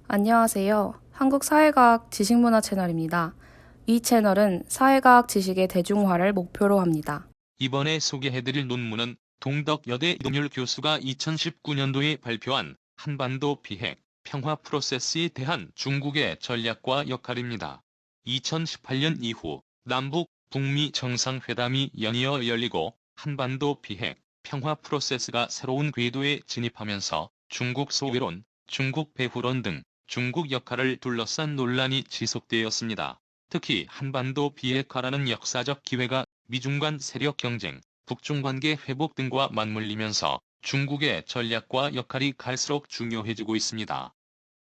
안녕하세요. 한국사회과학 지식문화 채널입니다. 이 채널은 사회과학 지식의 대중화를 목표로 합니다. 이번에 소개해드릴 논문은 동덕여대 이동률 교수가 2019년도에 발표한 한반도 비핵 평화 프로세스에 대한 중국의 전략과 역할입니다. 2018년 이후 남북, 북미 정상회담이 연이어 열리고 한반도 비핵 평화 프로세스가 새로운 궤도에 진입하면서 중국 소외론, 중국 배후론 등 중국 역할을 둘러싼 논란이 지속되었습니다. 특히 한반도 비핵화라는 역사적 기회가 미중 간 세력 경쟁, 북중 관계 회복 등과 맞물리면서 중국의 전략과 역할이 갈수록 중요해지고 있습니다.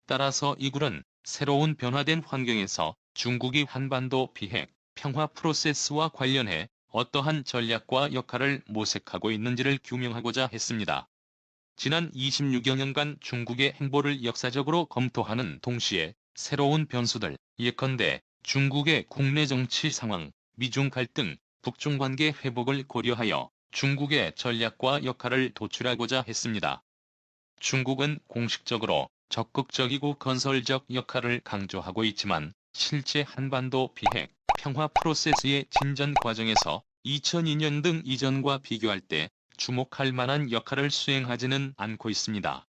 따라서 이 글은 새로운 변화된 환경에서 중국이 한반도 비핵, 평화 프로세스와 관련해 어떠한 전략과 역할을 모색하고 있는지를 규명하고자 했습니다. 지난 26여 년간 중국의 행보를 역사적으로 검토하는 동시에 새로운 변수들, 예컨대 중국의 국내 정치 상황, 미중 갈등, 북중 관계 회복을 고려하여 중국의 전략과 역할을 도출하고자 했습니다. 중국은 공식적으로 적극적이고 건설적 역할을 강조하고 있지만 실제 한반도 비핵, 평화 프로세스의 진전 과정에서 2002년 등 이전과 비교할 때 주목할 만한 역할을 수행하지는 않고 있습니다.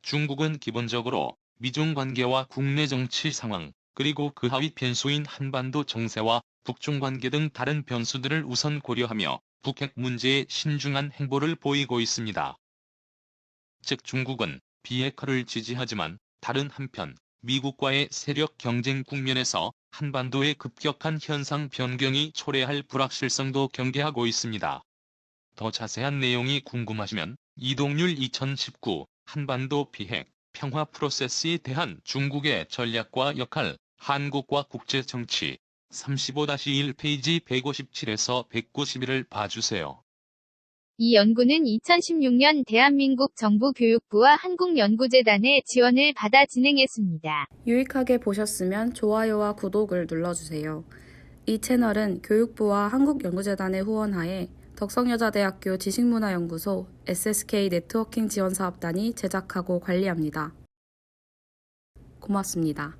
중국은 기본적으로 미중 관계와 국내 정치 상황, 그리고 그 하위 변수인 한반도 정세와 북중 관계 등 다른 변수들을 우선 고려하며 북핵 문제에 신중한 행보를 보이고 있습니다. 즉 중국은 비핵화를 지지하지만 다른 한편 미국과의 세력 경쟁 국면에서 한반도의 급격한 현상 변경이 초래할 불확실성도 경계하고 있습니다. 더 자세한 내용이 궁금하시면 이동률 2019 한반도 비핵 평화 프로세스에 대한 중국의 전략과 역할, 한국과 국제 정치 35-1페이지 157에서 191을 봐주세요. 이 연구는 2016년 대한민국 정부 교육부와 한국연구재단의 지원을 받아 진행했습니다. 유익하게 보셨으면 좋아요와 구독을 눌러주세요. 이 채널은 교육부와 한국연구재단의 후원하에 덕성여자대학교 지식문화연구소 SSK 네트워킹 지원사업단이 제작하고 관리합니다. 고맙습니다.